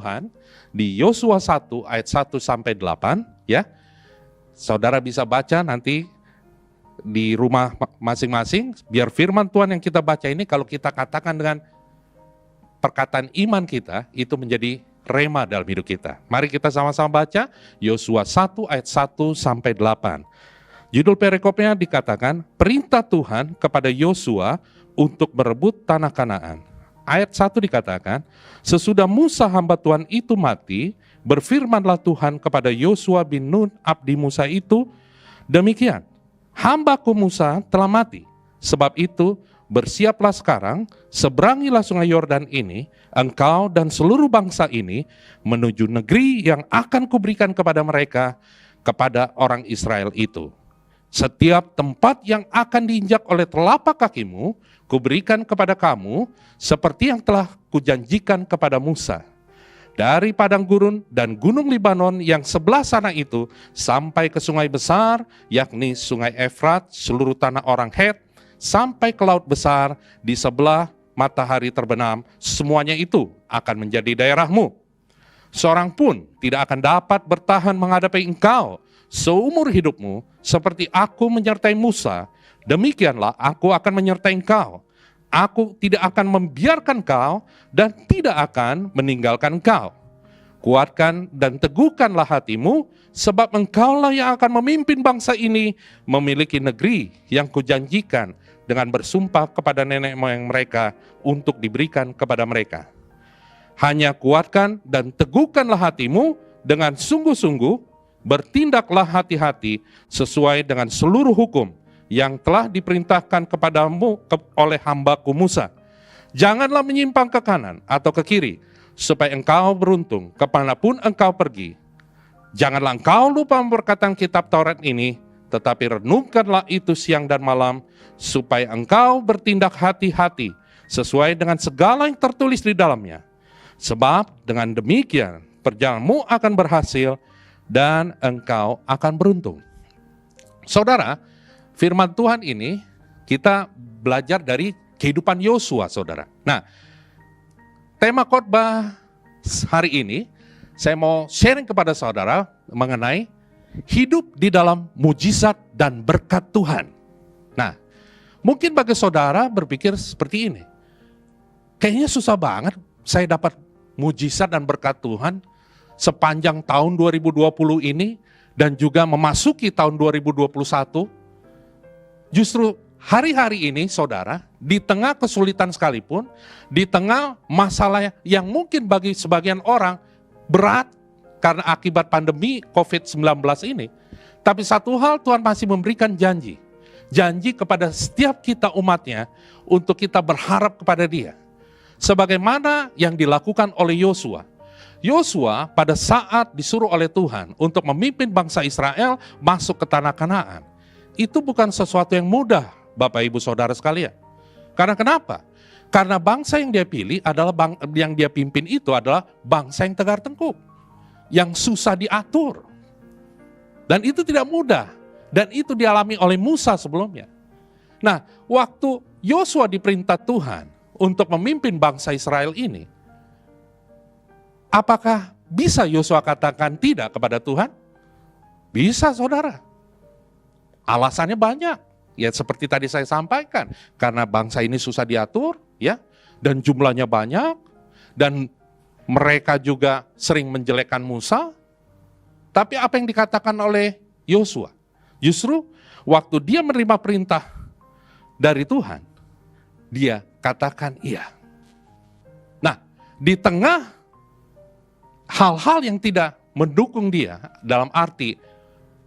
Tuhan di Yosua 1 ayat 1 sampai 8 ya. Saudara bisa baca nanti di rumah masing-masing, biar firman Tuhan yang kita baca ini kalau kita katakan dengan perkataan iman kita itu menjadi rema dalam hidup kita. Mari kita sama-sama baca Yosua 1 ayat 1 sampai 8. Judul perikopnya dikatakan perintah Tuhan kepada Yosua untuk merebut tanah Kanaan. Ayat 1 dikatakan, sesudah Musa hamba Tuhan itu mati, berfirmanlah Tuhan kepada Yosua bin Nun abdi Musa itu, demikian, hambaku Musa telah mati. Sebab itu, bersiaplah sekarang, seberangilah sungai Yordan ini, engkau dan seluruh bangsa ini, menuju negeri yang akan kuberikan kepada mereka, kepada orang Israel itu. Setiap tempat yang akan diinjak oleh telapak kakimu, kuberikan kepada kamu, seperti yang telah kujanjikan kepada Musa. Dari padang gurun dan gunung Libanon yang sebelah sana itu, sampai ke sungai besar, yakni sungai Efrat, seluruh tanah orang Het, sampai ke laut besar, di sebelah matahari terbenam, semuanya itu akan menjadi daerahmu. Seorang pun tidak akan dapat bertahan menghadapi engkau, seumur hidupmu, seperti aku menyertai Musa, demikianlah aku akan menyertai engkau. Aku tidak akan membiarkan kau dan tidak akan meninggalkan kau. Kuatkan dan teguhkanlah hatimu, sebab engkaulah yang akan memimpin bangsa ini memiliki negeri yang kujanjikan dengan bersumpah kepada nenek moyang mereka untuk diberikan kepada mereka. Hanya kuatkan dan teguhkanlah hatimu dengan sungguh-sungguh, bertindaklah hati-hati sesuai dengan seluruh hukum yang telah diperintahkan kepadamu oleh hambaku Musa. Janganlah menyimpang ke kanan atau ke kiri, supaya engkau beruntung kemanapun engkau pergi. Janganlah engkau lupa memperkatakan kitab Taurat ini, tetapi renungkanlah itu siang dan malam, supaya engkau bertindak hati-hati sesuai dengan segala yang tertulis di dalamnya. Sebab dengan demikian perjalananmu akan berhasil dan engkau akan beruntung. Saudara, firman Tuhan ini kita belajar dari kehidupan Yosua, saudara. Nah, tema khotbah hari ini saya mau sharing kepada saudara mengenai hidup di dalam mujizat dan berkat Tuhan. Nah, mungkin bagi saudara berpikir seperti ini. Kayaknya susah banget saya dapat mujizat dan berkat Tuhan sepanjang tahun 2020 ini dan juga memasuki tahun 2021. Justru hari-hari ini saudara, di tengah kesulitan sekalipun, di tengah masalah yang mungkin bagi sebagian orang berat karena akibat pandemi COVID-19 ini, tapi satu hal Tuhan masih memberikan janji. Janji kepada setiap kita umatnya untuk kita berharap kepada Dia. Sebagaimana yang dilakukan oleh Yosua. Yosua pada saat disuruh oleh Tuhan untuk memimpin bangsa Israel masuk ke tanah Kanaan. Itu bukan sesuatu yang mudah, Bapak Ibu Saudara sekalian. Karena kenapa? Karena bangsa yang dia pilih adalah yang dia pimpin itu adalah bangsa yang tegar tengkuk, yang susah diatur. Dan itu tidak mudah. Dan itu dialami oleh Musa sebelumnya. Nah, waktu Yosua diperintah Tuhan untuk memimpin bangsa Israel ini, apakah bisa Yosua katakan tidak kepada Tuhan? Bisa, saudara. Alasannya banyak. Ya seperti tadi saya sampaikan, karena bangsa ini susah diatur, ya, dan jumlahnya banyak, dan mereka juga sering menjelekkan Musa. Tapi apa yang dikatakan oleh Yosua? Justru waktu dia menerima perintah dari Tuhan, dia katakan iya. Nah, di tengah hal-hal yang tidak mendukung dia, dalam arti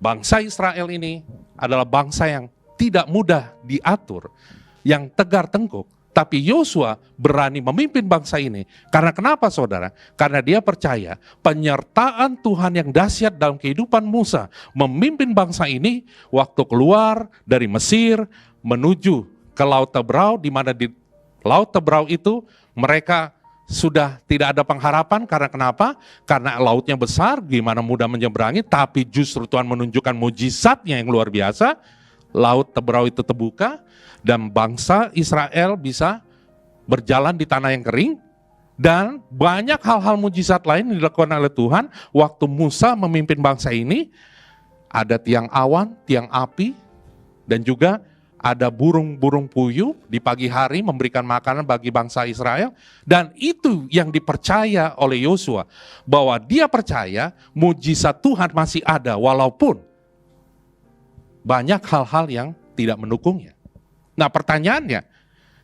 bangsa Israel ini adalah bangsa yang tidak mudah diatur, yang tegar tengkuk, tapi Yosua berani memimpin bangsa ini. Karena kenapa saudara? Karena dia percaya penyertaan Tuhan yang dahsyat dalam kehidupan Musa memimpin bangsa ini waktu keluar dari Mesir menuju ke Laut Tebrau, di mana di Laut Tebrau itu mereka sudah tidak ada pengharapan. Karena kenapa? Karena lautnya besar, gimana mudah menyeberangi, tapi justru Tuhan menunjukkan mujizatnya yang luar biasa. Laut Tebrau itu terbuka dan bangsa Israel bisa berjalan di tanah yang kering Dan banyak hal-hal mujizat lain yang dilakukan oleh Tuhan waktu Musa memimpin bangsa ini. Ada tiang awan, tiang api, dan juga ada burung-burung puyuh di pagi hari memberikan makanan bagi bangsa Israel. Dan itu yang dipercaya oleh Yosua, bahwa dia percaya mujizat Tuhan masih ada walaupun banyak hal-hal yang tidak mendukungnya. Nah, pertanyaannya,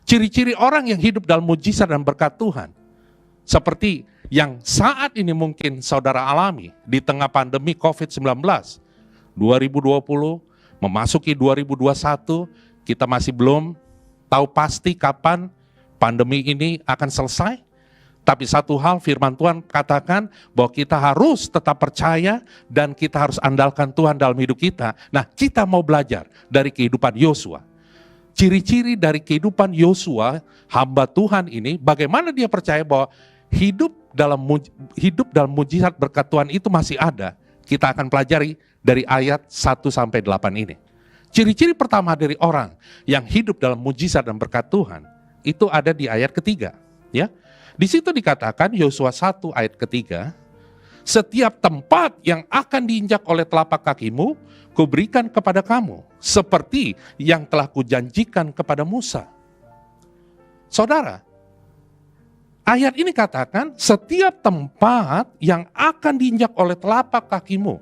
ciri-ciri orang yang hidup dalam mujizat dan berkat Tuhan, seperti yang saat ini mungkin saudara alami di tengah pandemi COVID-19, 2020, memasuki 2021, kita masih belum tahu pasti kapan pandemi ini akan selesai. Tapi satu hal firman Tuhan katakan bahwa kita harus tetap percaya dan kita harus andalkan Tuhan dalam hidup kita. Nah, kita mau belajar dari kehidupan Yosua. Ciri-ciri dari kehidupan Yosua, hamba Tuhan ini, bagaimana dia percaya bahwa hidup dalam mujizat berkat Tuhan itu masih ada. Kita akan pelajari dari ayat 1-8 ini. Ciri-ciri pertama dari orang yang hidup dalam mujizat dan berkat Tuhan itu ada di ayat ketiga, ya. Di situ dikatakan Yosua 1 ayat ketiga, setiap tempat yang akan diinjak oleh telapak kakimu, kuberikan kepada kamu, seperti yang telah kujanjikan kepada Musa. Saudara, ayat ini katakan setiap tempat yang akan diinjak oleh telapak kakimu,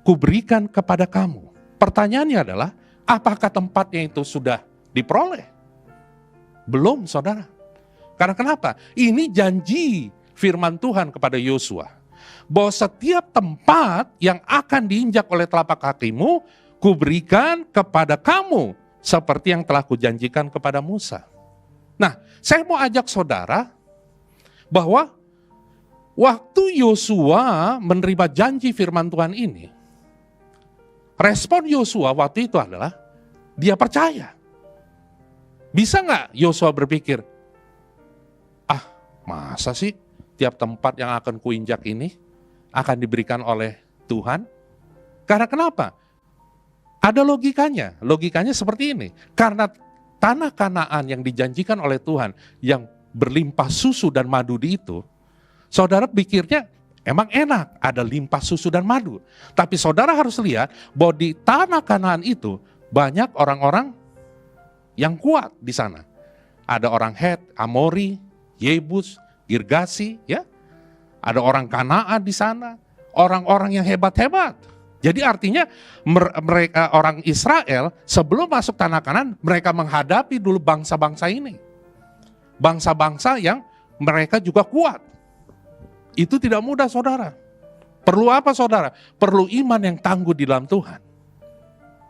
kuberikan kepada kamu. Pertanyaannya adalah, apakah tempatnya itu sudah diperoleh? Belum, saudara. Karena kenapa? Ini janji firman Tuhan kepada Yosua, bahwa setiap tempat yang akan diinjak oleh telapak kakimu, kuberikan kepada kamu, seperti yang telah kujanjikan kepada Musa. Nah, saya mau ajak saudara, bahwa waktu Yosua menerima janji firman Tuhan ini, respon Yosua waktu itu adalah, dia percaya. Bisa nggak Yosua berpikir, masa sih tiap tempat yang akan kuinjak ini akan diberikan oleh Tuhan? Karena kenapa? Ada logikanya. Logikanya seperti ini. Karena tanah Kanaan yang dijanjikan oleh Tuhan yang berlimpah susu dan madu di itu, saudara pikirnya emang enak, ada limpah susu dan madu. Tapi saudara harus lihat bahwa di tanah Kanaan itu banyak orang-orang yang kuat di sana. Ada orang Het, Amori, Yebus, Girgasi, ya. Ada orang Kanaan di sana, orang-orang yang hebat-hebat. Jadi artinya mereka orang Israel sebelum masuk tanah Kanaan, mereka menghadapi dulu bangsa-bangsa ini. Bangsa-bangsa yang mereka juga kuat. Itu tidak mudah, saudara. Perlu apa, saudara? Perlu iman yang tangguh di dalam Tuhan.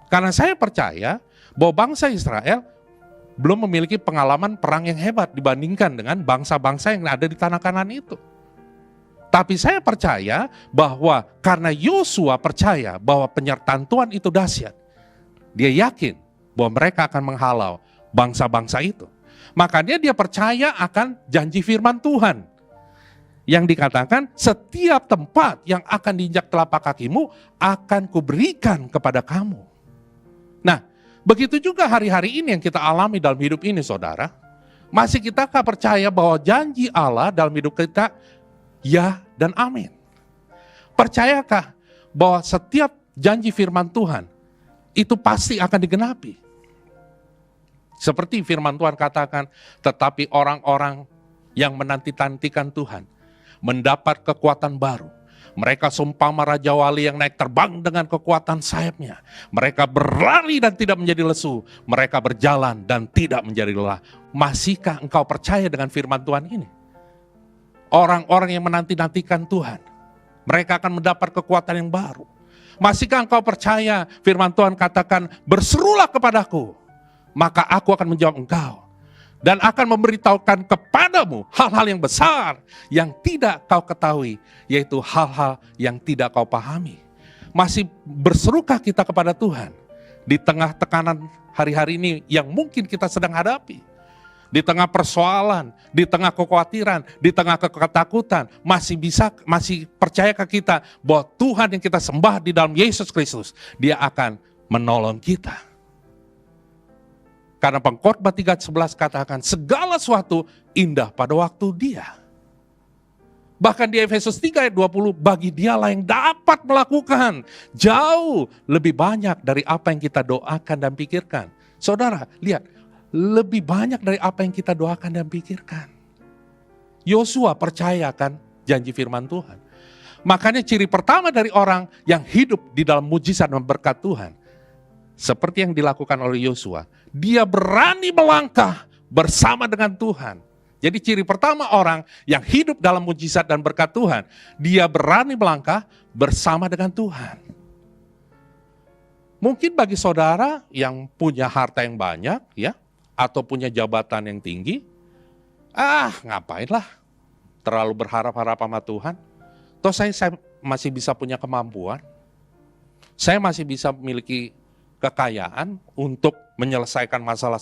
Karena saya percaya bahwa bangsa Israel belum memiliki pengalaman perang yang hebat dibandingkan dengan bangsa-bangsa yang ada di tanah Kanaan itu. Tapi saya percaya bahwa karena Yosua percaya bahwa penyertaan Tuhan itu dahsyat, dia yakin bahwa mereka akan menghalau bangsa-bangsa itu. Makanya dia percaya akan janji firman Tuhan yang dikatakan setiap tempat yang akan diinjak telapak kakimu akan kuberikan kepada kamu. Nah, begitu juga hari-hari ini yang kita alami dalam hidup ini, saudara. Masih kitakah percaya bahwa janji Allah dalam hidup kita ya dan amin? Percayakah bahwa setiap janji firman Tuhan itu pasti akan digenapi? Seperti firman Tuhan katakan, tetapi orang-orang yang menanti-nantikan Tuhan mendapat kekuatan baru. Mereka seumpama Raja Wali yang naik terbang dengan kekuatan sayapnya. Mereka berlari dan tidak menjadi lesu. Mereka berjalan dan tidak menjadi lelah. Masihkah engkau percaya dengan firman Tuhan ini? Orang-orang yang menanti-nantikan Tuhan, mereka akan mendapat kekuatan yang baru. Masihkah engkau percaya firman Tuhan katakan, berserulah kepadaku, maka aku akan menjawab engkau. Dan akan memberitahukan kepadamu hal-hal yang besar yang tidak kau ketahui, yaitu hal-hal yang tidak kau pahami. Masih berserukah kita kepada Tuhan di tengah tekanan hari-hari ini yang mungkin kita sedang hadapi? Di tengah persoalan, di tengah kekhawatiran, di tengah ketakutan, masih percayakah kita bahwa Tuhan yang kita sembah di dalam Yesus Kristus, Dia akan menolong kita? Karena Pengkhotbah 3:11 katakan segala sesuatu indah pada waktu Dia. Bahkan di Efesus 3 ayat 20, bagi Dialah yang dapat melakukan jauh lebih banyak dari apa yang kita doakan dan pikirkan. Saudara, lihat, lebih banyak dari apa yang kita doakan dan pikirkan. Yosua percayakan janji firman Tuhan. Makanya ciri pertama dari orang yang hidup di dalam mujizat dan berkat Tuhan, seperti yang dilakukan oleh Yosua, dia berani melangkah bersama dengan Tuhan. Jadi ciri pertama orang yang hidup dalam mujizat dan berkat Tuhan, dia berani melangkah bersama dengan Tuhan. Mungkin bagi saudara yang punya harta yang banyak, ya, atau punya jabatan yang tinggi, ngapainlah terlalu berharap-harap sama Tuhan. Toh saya masih bisa punya kemampuan, saya masih bisa memiliki kekayaan untuk menyelesaikan masalah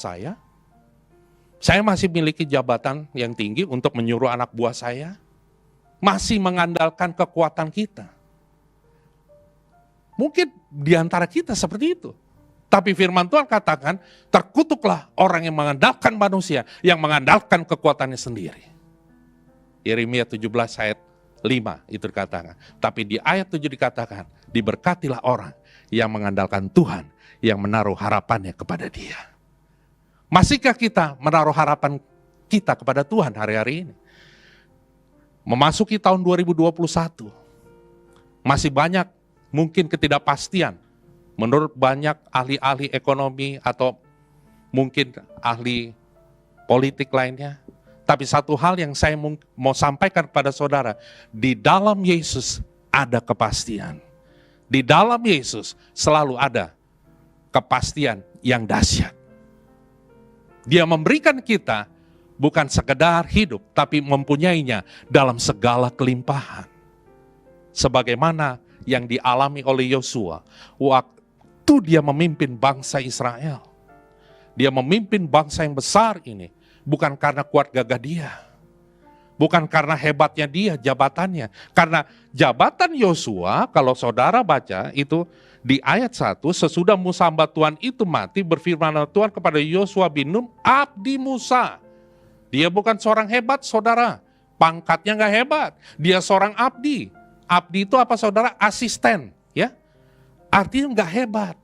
saya masih memiliki jabatan yang tinggi untuk menyuruh anak buah saya, masih mengandalkan kekuatan kita. Mungkin di antara kita seperti itu. Tapi firman Tuhan katakan, terkutuklah orang yang mengandalkan manusia, yang mengandalkan kekuatannya sendiri. Yeremia 17 ayat 5 itu dikatakan. Tapi di ayat 7 dikatakan, diberkatilah orang yang mengandalkan Tuhan, yang menaruh harapannya kepada Dia. Masihkah kita menaruh harapan kita kepada Tuhan hari-hari ini? Memasuki tahun 2021, masih banyak mungkin ketidakpastian menurut banyak ahli-ahli ekonomi atau mungkin ahli politik lainnya. Tapi satu hal yang saya mau sampaikan kepada saudara, di dalam Yesus ada kepastian. Di dalam Yesus selalu ada kepastian yang dahsyat. Dia memberikan kita bukan sekedar hidup, tapi mempunyainya dalam segala kelimpahan. Sebagaimana yang dialami oleh Yosua waktu dia memimpin bangsa Israel. Dia memimpin bangsa yang besar ini bukan karena kuat gagah dia, bukan karena hebatnya dia, jabatannya. Karena jabatan Yosua, kalau saudara baca itu di ayat 1, sesudah Musa hamba Tuhan itu mati, berfirman Tuhan kepada Yosua bin Nun, abdi Musa. Dia bukan seorang hebat, saudara. Pangkatnya gak hebat. Dia seorang abdi. Abdi itu apa, saudara? Asisten, ya. Artinya gak hebat.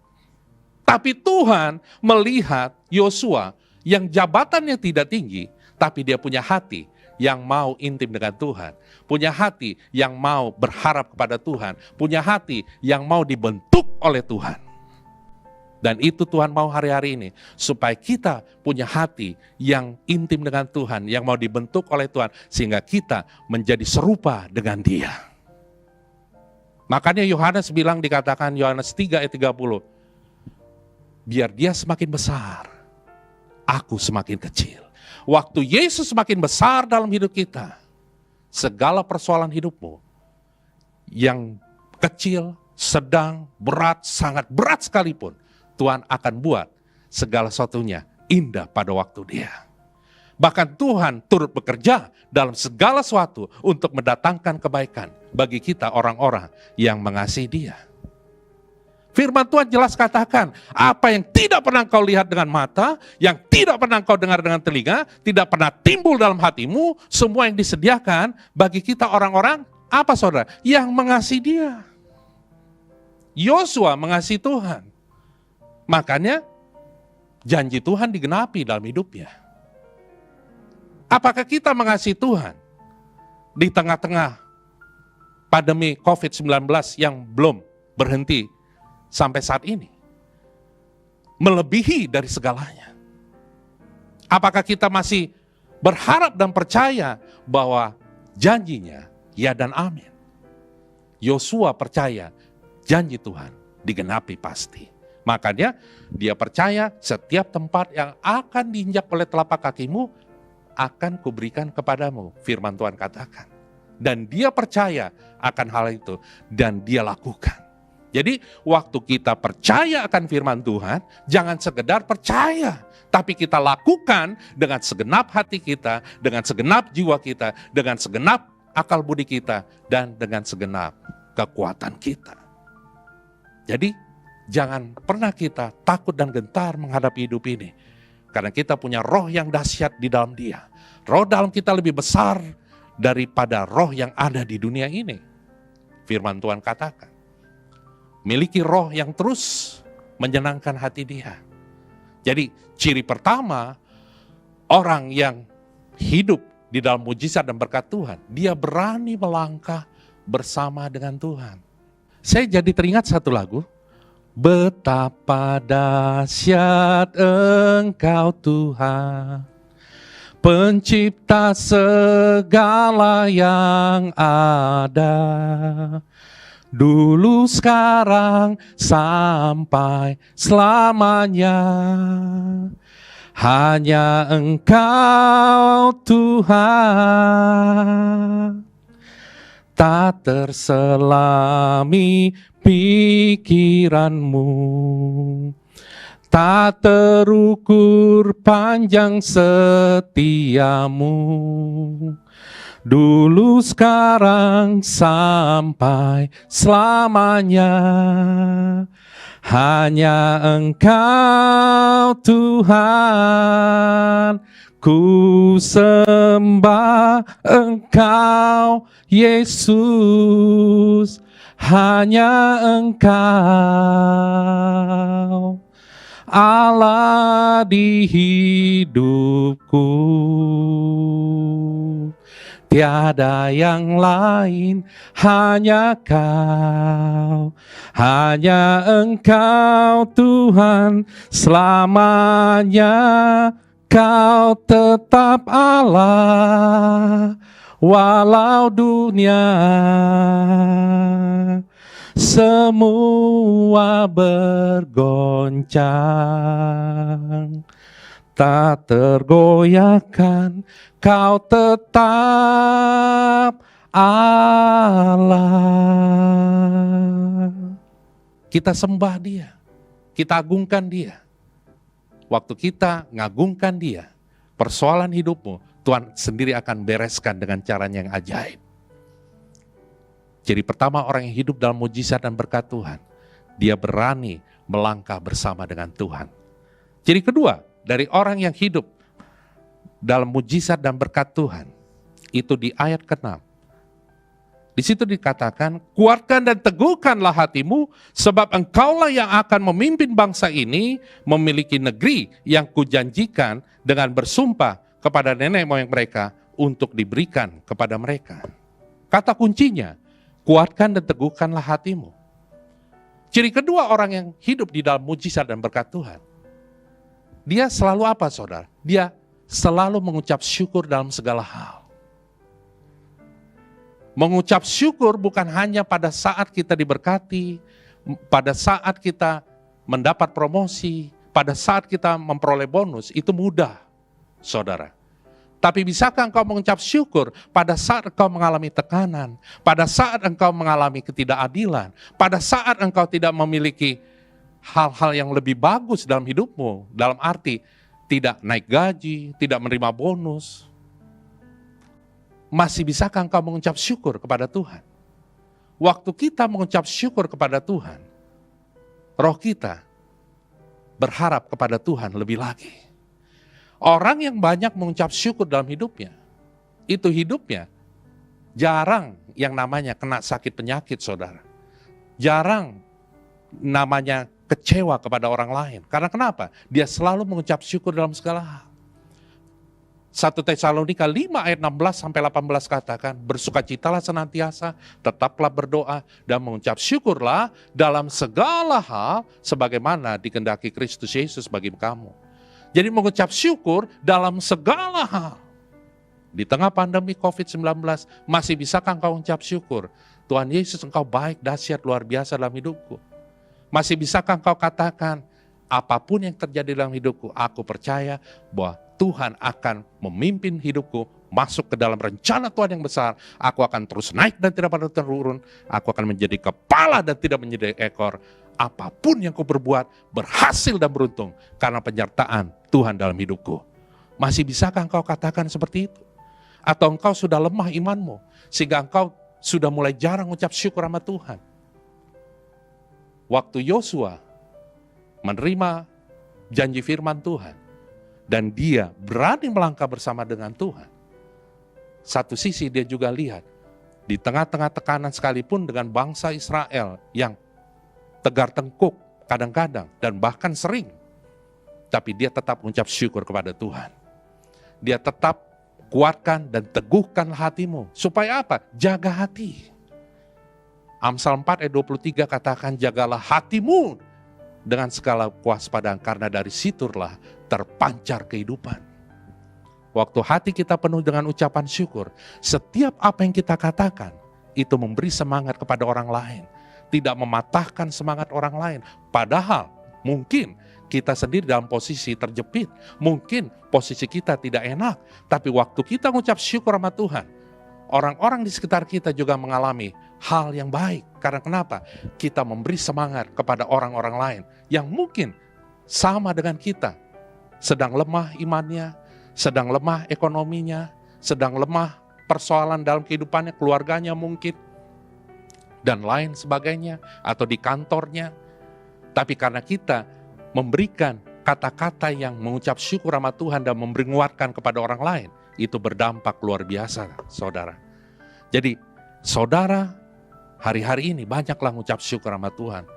Tapi Tuhan melihat Yosua yang jabatannya tidak tinggi, tapi dia punya hati yang mau intim dengan Tuhan, punya hati yang mau berharap kepada Tuhan, punya hati yang mau dibentuk oleh Tuhan. Dan itu Tuhan mau hari-hari ini, supaya kita punya hati yang intim dengan Tuhan, yang mau dibentuk oleh Tuhan, sehingga kita menjadi serupa dengan Dia. Makanya Yohanes bilang, dikatakan Yohanes 3 ayat 30, biar Dia semakin besar, aku semakin kecil. Waktu Yesus semakin besar dalam hidup kita, segala persoalan hidupmu yang kecil, sedang, berat, sangat berat sekalipun, Tuhan akan buat segala sesuatunya indah pada waktu Dia. Bahkan Tuhan turut bekerja dalam segala sesuatu untuk mendatangkan kebaikan bagi kita orang-orang yang mengasihi Dia. Firman Tuhan jelas katakan, apa yang tidak pernah kau lihat dengan mata, yang tidak pernah kau dengar dengan telinga, tidak pernah timbul dalam hatimu, semua yang disediakan bagi kita orang-orang, apa saudara? Yang mengasihi Dia. Yosua mengasihi Tuhan. Makanya janji Tuhan digenapi dalam hidupnya. Apakah kita mengasihi Tuhan di tengah-tengah pandemi COVID-19 yang belum berhenti sampai saat ini? Melebihi dari segalanya. Apakah kita masih berharap dan percaya bahwa janjinya ya dan amin? Yosua percaya janji Tuhan digenapi pasti. Makanya dia percaya setiap tempat yang akan diinjak oleh telapak kakimu akan kuberikan kepadamu, firman Tuhan katakan. Dan dia percaya akan hal itu dan dia lakukan. Jadi waktu kita percaya akan firman Tuhan, jangan sekedar percaya, tapi kita lakukan dengan segenap hati kita, dengan segenap jiwa kita, dengan segenap akal budi kita, dan dengan segenap kekuatan kita. Jadi jangan pernah kita takut dan gentar menghadapi hidup ini. Karena kita punya roh yang dahsyat di dalam Dia. Roh dalam kita lebih besar daripada roh yang ada di dunia ini. Firman Tuhan katakan, miliki roh yang terus menyenangkan hati Dia. Jadi ciri pertama, orang yang hidup di dalam mujizat dan berkat Tuhan, dia berani melangkah bersama dengan Tuhan. Saya jadi teringat satu lagu, betapa dahsyat Engkau Tuhan, pencipta segala yang ada, dulu, sekarang, sampai selamanya. Hanya Engkau Tuhan, tak terselami pikiranmu, tak terukur panjang setiamu, dulu, sekarang, sampai selamanya. Hanya Engkau Tuhan, ku sembah Engkau Yesus, hanya Engkau Allah di hidupku. Tiada yang lain, hanya Kau, hanya Engkau Tuhan, selamanya Kau tetap Allah, walau dunia semua bergoncang, tak tergoyahkan, Kau tetap Allah. Kita sembah Dia, kita agungkan Dia. Waktu kita ngagungkan Dia, persoalan hidupmu, Tuhan sendiri akan bereskan dengan caranya yang ajaib. Jadi pertama, orang yang hidup dalam mujizat dan berkat Tuhan, dia berani melangkah bersama dengan Tuhan. Jadi kedua, dari orang yang hidup dalam mujizat dan berkat Tuhan, itu di ayat ke-6. Di situ dikatakan, kuatkan dan teguhkanlah hatimu, sebab engkaulah yang akan memimpin bangsa ini memiliki negeri yang kujanjikan dengan bersumpah kepada nenek moyang mereka untuk diberikan kepada mereka. Kata kuncinya, kuatkan dan teguhkanlah hatimu. Ciri kedua orang yang hidup di dalam mujizat dan berkat Tuhan, dia selalu apa, saudara? Dia selalu mengucap syukur dalam segala hal. Mengucap syukur bukan hanya pada saat kita diberkati, pada saat kita mendapat promosi, pada saat kita memperoleh bonus, itu mudah, saudara. Tapi bisakah engkau mengucap syukur pada saat engkau mengalami tekanan, pada saat engkau mengalami ketidakadilan, pada saat engkau tidak memiliki hal-hal yang lebih bagus dalam hidupmu, dalam arti tidak naik gaji, tidak menerima bonus. Masih bisakah engkau mengucap syukur kepada Tuhan? Waktu kita mengucap syukur kepada Tuhan, roh kita berharap kepada Tuhan lebih lagi. Orang yang banyak mengucap syukur dalam hidupnya, itu hidupnya jarang yang namanya kena sakit penyakit, saudara. Jarang namanya kecewa kepada orang lain. Karena kenapa? Dia selalu mengucap syukur dalam segala hal. 1 Tesalonika 5 ayat 16-18 katakan, bersukacitalah senantiasa, tetaplah berdoa, dan mengucap syukurlah dalam segala hal, sebagaimana dikehendaki Kristus Yesus bagi kamu. Jadi mengucap syukur dalam segala hal. Di tengah pandemi COVID-19, masih bisakah engkau mengucap syukur? Tuhan Yesus, engkau baik, dahsyat, luar biasa dalam hidupku. Masih bisakah engkau katakan, apapun yang terjadi dalam hidupku, aku percaya bahwa Tuhan akan memimpin hidupku masuk ke dalam rencana Tuhan yang besar. Aku akan terus naik dan tidak pernah turun. Aku akan menjadi kepala dan tidak menjadi ekor. Apapun yang kau berbuat berhasil dan beruntung karena penyertaan Tuhan dalam hidupku. Masih bisakah engkau katakan seperti itu? Atau engkau sudah lemah imanmu sehingga engkau sudah mulai jarang ucap syukur sama Tuhan? Waktu Yosua menerima janji firman Tuhan, dan dia berani melangkah bersama dengan Tuhan. Satu sisi dia juga lihat, di tengah-tengah tekanan sekalipun dengan bangsa Israel yang tegar tengkuk kadang-kadang dan bahkan sering, tapi dia tetap mengucap syukur kepada Tuhan. Dia tetap kuatkan dan teguhkan hatimu. Supaya apa? Jaga hati. Amsal 4 ayat 23 katakan, jagalah hatimu dengan segala kewaspadaan, karena dari situlah terpancar kehidupan. Waktu hati kita penuh dengan ucapan syukur, setiap apa yang kita katakan, itu memberi semangat kepada orang lain. Tidak mematahkan semangat orang lain. Padahal mungkin kita sendiri dalam posisi terjepit. Mungkin posisi kita tidak enak. Tapi waktu kita mengucap syukur sama Tuhan, orang-orang di sekitar kita juga mengalami hal yang baik. Karena kenapa? Kita memberi semangat kepada orang-orang lain yang mungkin sama dengan kita. Sedang lemah imannya, sedang lemah ekonominya, sedang lemah persoalan dalam kehidupannya, keluarganya mungkin, dan lain sebagainya, atau di kantornya. Tapi karena kita memberikan kata-kata yang mengucap syukur sama Tuhan dan memberi nguatkan kepada orang lain, itu berdampak luar biasa, saudara. Jadi, saudara, hari-hari ini banyaklah mengucap syukur sama Tuhan.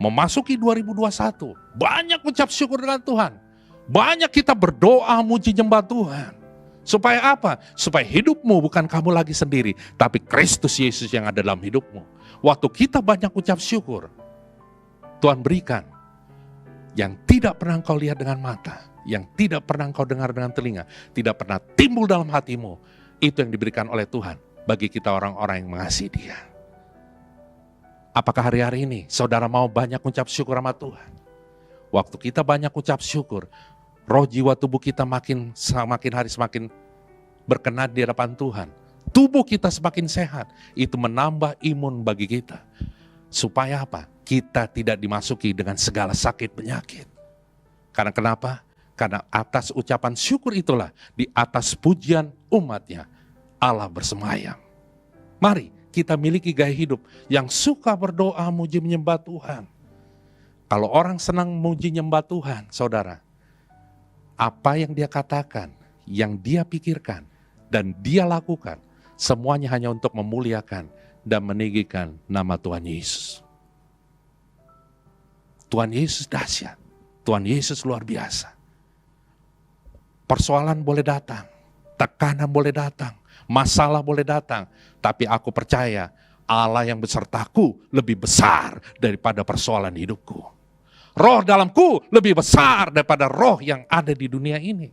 Memasuki 2021, banyak mengucap syukur dengan Tuhan. Banyak kita berdoa, muji nyembah Tuhan. Supaya apa? Supaya hidupmu bukan kamu lagi sendiri, tapi Kristus Yesus yang ada dalam hidupmu. Waktu kita banyak ucap syukur, Tuhan berikan yang tidak pernah engkau lihat dengan mata, yang tidak pernah engkau dengar dengan telinga, tidak pernah timbul dalam hatimu. Itu yang diberikan oleh Tuhan bagi kita orang-orang yang mengasihi Dia. Apakah hari-hari ini saudara mau banyak ucap syukur sama Tuhan? Waktu kita banyak ucap syukur, roh jiwa tubuh kita semakin hari semakin berkenan di hadapan Tuhan. Tubuh kita semakin sehat, itu menambah imun bagi kita. Supaya apa? Kita tidak dimasuki dengan segala sakit penyakit. Karena kenapa? Karena atas ucapan syukur itulah, di atas pujian umatnya, Allah bersemayam. Mari kita miliki gaya hidup yang suka berdoa, muji menyembah Tuhan. Kalau orang senang muji nyembah Tuhan, saudara, apa yang dia katakan, yang dia pikirkan, dan dia lakukan, semuanya hanya untuk memuliakan dan meninggikan nama Tuhan Yesus. Tuhan Yesus dahsyat, Tuhan Yesus luar biasa. Persoalan boleh datang, tekanan boleh datang, masalah boleh datang, tapi aku percaya Allah yang besertaku lebih besar daripada persoalan hidupku. Roh dalamku lebih besar daripada roh yang ada di dunia ini.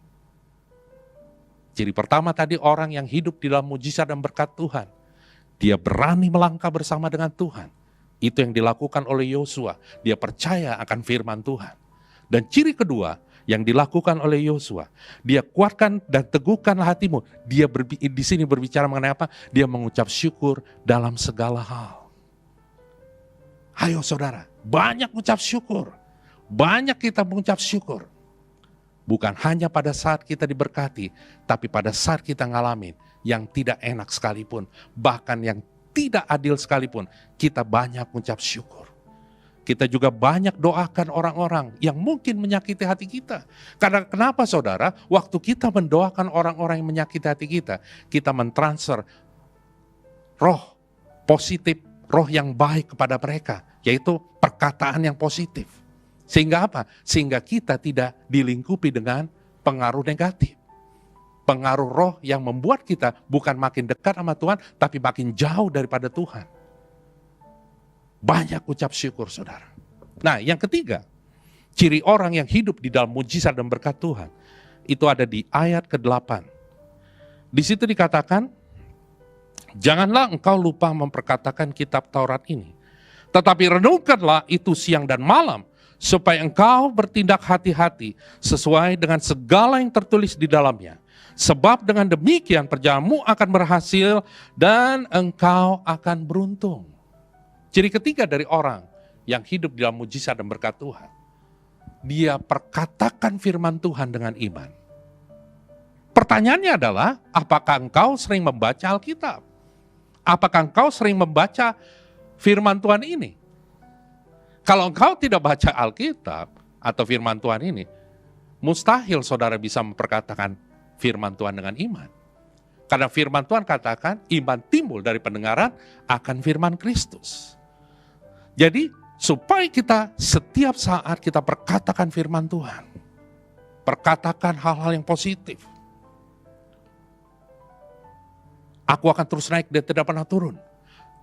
Ciri pertama tadi, orang yang hidup di dalam mujizat dan berkat Tuhan. Dia berani melangkah bersama dengan Tuhan. Itu yang dilakukan oleh Yosua. Dia percaya akan firman Tuhan. Dan ciri kedua yang dilakukan oleh Yosua, dia kuatkan dan teguhkan hatimu. Dia di sini berbicara mengenai apa? Dia mengucap syukur dalam segala hal. Ayo saudara, banyak mengucap syukur. Banyak kita mengucap syukur. Bukan hanya pada saat kita diberkati, tapi pada saat kita ngalamin yang tidak enak sekalipun, bahkan yang tidak adil sekalipun, kita banyak mengucap syukur. Kita juga banyak doakan orang-orang yang mungkin menyakiti hati kita. Karena kenapa saudara? Waktu kita mendoakan orang-orang yang menyakiti hati kita, kita mentransfer roh positif, roh yang baik kepada mereka, yaitu perkataan yang positif. Sehingga apa? Sehingga kita tidak dilingkupi dengan pengaruh negatif. Pengaruh roh yang membuat kita bukan makin dekat sama Tuhan, tapi makin jauh daripada Tuhan. Banyak ucap syukur saudara. Nah yang ketiga, ciri orang yang hidup di dalam mujizat dan berkat Tuhan, itu ada di ayat ke-8. Di situ dikatakan, janganlah engkau lupa memperkatakan kitab Taurat ini, tetapi renungkanlah itu siang dan malam, supaya engkau bertindak hati-hati sesuai dengan segala yang tertulis di dalamnya. Sebab dengan demikian perjalananmu akan berhasil dan engkau akan beruntung. Ciri ketiga dari orang yang hidup di dalam mujizat dan berkat Tuhan, dia perkatakan firman Tuhan dengan iman. Pertanyaannya adalah, apakah engkau sering membaca Alkitab? Apakah engkau sering membaca firman Tuhan ini? Kalau engkau tidak baca Alkitab atau firman Tuhan ini, Mustahil saudara bisa memperkatakan firman Tuhan dengan iman. Karena firman Tuhan katakan iman timbul dari pendengaran akan firman Kristus. Jadi supaya kita setiap saat kita perkatakan firman Tuhan. Perkatakan hal-hal yang positif. Aku akan terus naik dan tidak pernah turun.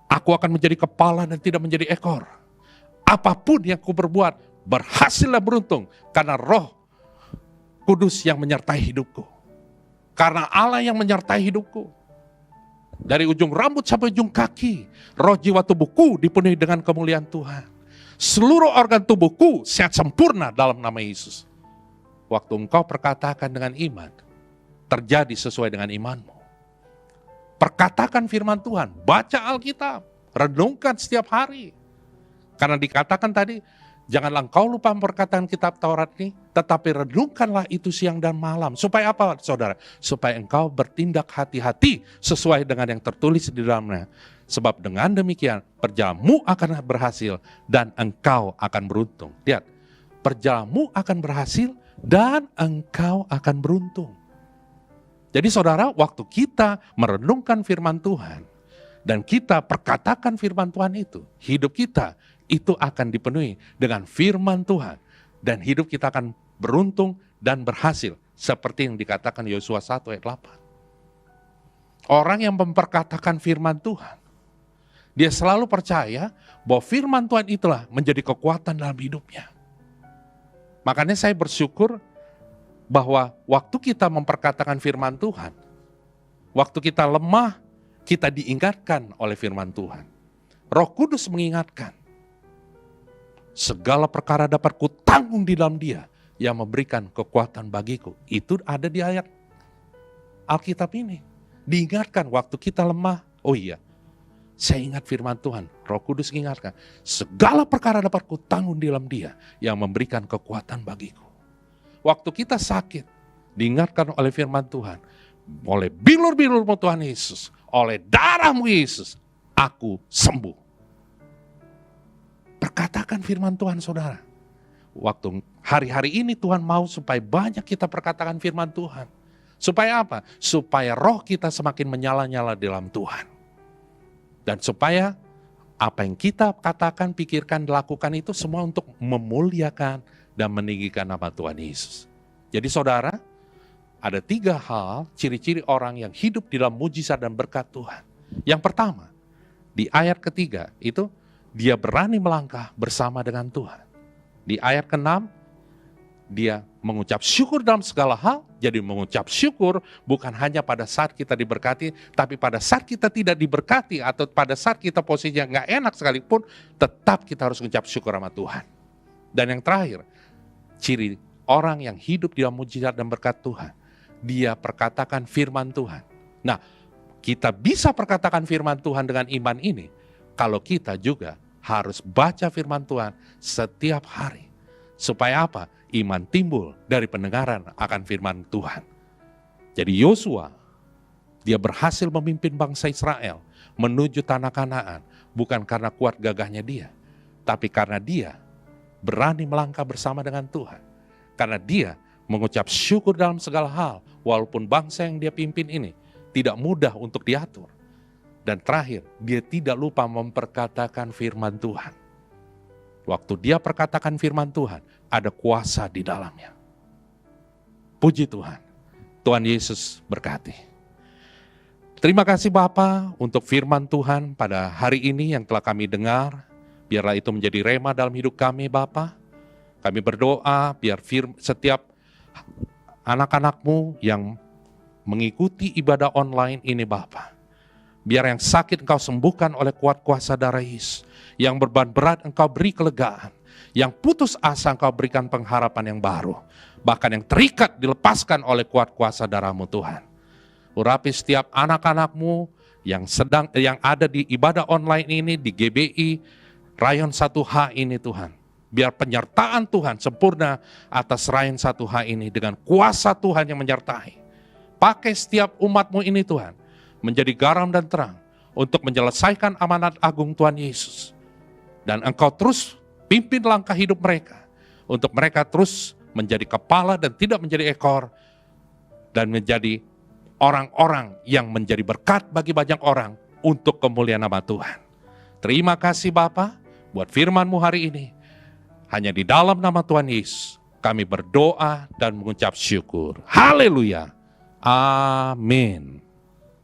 Aku akan menjadi kepala dan tidak menjadi ekor. Apapun yang ku berbuat, berhasillah beruntung. Karena Roh Kudus yang menyertai hidupku. Karena Allah yang menyertai hidupku. Dari ujung rambut sampai ujung kaki, roh jiwa tubuhku dipenuhi dengan kemuliaan Tuhan. Seluruh organ tubuhku sehat sempurna dalam nama Yesus. Waktu engkau perkatakan dengan iman, terjadi sesuai dengan imanmu. Perkatakan firman Tuhan, baca Alkitab, renungkan setiap hari. Karena dikatakan tadi, janganlah engkau lupa memperkatakan kitab Taurat ini, tetapi renungkanlah itu siang dan malam. Supaya apa, saudara? Supaya engkau bertindak hati-hati sesuai dengan yang tertulis di dalamnya. Sebab dengan demikian, perjalananmu akan berhasil dan engkau akan beruntung. Lihat, perjalananmu akan berhasil dan engkau akan beruntung. Jadi saudara, waktu kita merenungkan firman Tuhan, dan kita perkatakan firman Tuhan itu, hidup kita itu akan dipenuhi dengan firman Tuhan. Dan hidup kita akan beruntung dan berhasil. Seperti yang dikatakan Yosua 1 ayat 8. Orang yang memperkatakan firman Tuhan, dia selalu percaya bahwa firman Tuhan itulah menjadi kekuatan dalam hidupnya. Makanya saya bersyukur bahwa waktu kita memperkatakan firman Tuhan, waktu kita lemah, kita diingatkan oleh firman Tuhan. Roh Kudus mengingatkan, segala perkara dapat kutanggung di dalam Dia yang memberikan kekuatan bagiku. Itu ada di ayat Alkitab ini. Diingatkan waktu kita lemah, oh iya, saya ingat firman Tuhan. Roh Kudus ingatkan, segala perkara dapat kutanggung di dalam Dia yang memberikan kekuatan bagiku. Waktu kita sakit, diingatkan oleh firman Tuhan, oleh bilur-bilurmu Tuhan Yesus, oleh darahmu Yesus, aku sembuh. Perkatakan firman Tuhan, saudara. Waktu hari-hari ini Tuhan mau supaya banyak kita perkatakan firman Tuhan. Supaya apa? Supaya roh kita semakin menyala-nyala dalam Tuhan. Dan supaya apa yang kita katakan, pikirkan, lakukan itu semua untuk memuliakan dan meninggikan nama Tuhan Yesus. Jadi saudara, ada 3 hal ciri-ciri orang yang hidup di dalam mujizat dan berkat Tuhan. Yang pertama, di ayat ketiga itu dia berani melangkah bersama dengan Tuhan. Di ayat ke-6, dia mengucap syukur dalam segala hal. Jadi mengucap syukur bukan hanya pada saat kita diberkati, tapi pada saat kita tidak diberkati atau pada saat kita posisinya nggak enak sekalipun, tetap kita harus mengucap syukur sama Tuhan. Dan yang terakhir, ciri orang yang hidup di dalam mujizat dan berkat Tuhan, dia perkatakan firman Tuhan. Nah, kita bisa perkatakan firman Tuhan dengan iman ini, kalau kita juga harus baca firman Tuhan setiap hari. Supaya apa? Iman timbul dari pendengaran akan firman Tuhan. Jadi Yosua, dia berhasil memimpin bangsa Israel menuju tanah Kanaan, bukan karena kuat gagahnya dia, tapi karena dia berani melangkah bersama dengan Tuhan. Karena dia mengucap syukur dalam segala hal, walaupun bangsa yang dia pimpin ini tidak mudah untuk diatur. Dan terakhir, dia tidak lupa memperkatakan firman Tuhan. Waktu dia perkatakan firman Tuhan, ada kuasa di dalamnya. Puji Tuhan. Tuhan Yesus berkati. Terima kasih Bapa untuk firman Tuhan pada hari ini yang telah kami dengar. Biarlah itu menjadi rema dalam hidup kami Bapa. Kami berdoa biar setiap anak-anak-Mu yang mengikuti ibadah online ini Bapa. Biar yang sakit Engkau sembuhkan oleh kuat kuasa darah Yesus. Yang beban berat Engkau beri kelegaan. Yang putus asa Engkau berikan pengharapan yang baru. Bahkan yang terikat dilepaskan oleh kuat kuasa darah-Mu Tuhan. Urapi setiap anak-anak-Mu yang ada di ibadah online ini, di GBI, Rayon 1H ini Tuhan. Biar penyertaan Tuhan sempurna atas Rayon 1H ini dengan kuasa Tuhan yang menyertai. Pakai setiap umat-Mu ini Tuhan, menjadi garam dan terang untuk menyelesaikan amanat agung Tuhan Yesus. Dan Engkau terus pimpin langkah hidup mereka, untuk mereka terus menjadi kepala dan tidak menjadi ekor, dan menjadi orang-orang yang menjadi berkat bagi banyak orang untuk kemuliaan nama Tuhan. Terima kasih Bapa buat firman-Mu hari ini. Hanya di dalam nama Tuhan Yesus kami berdoa dan mengucap syukur. Haleluya. Amin.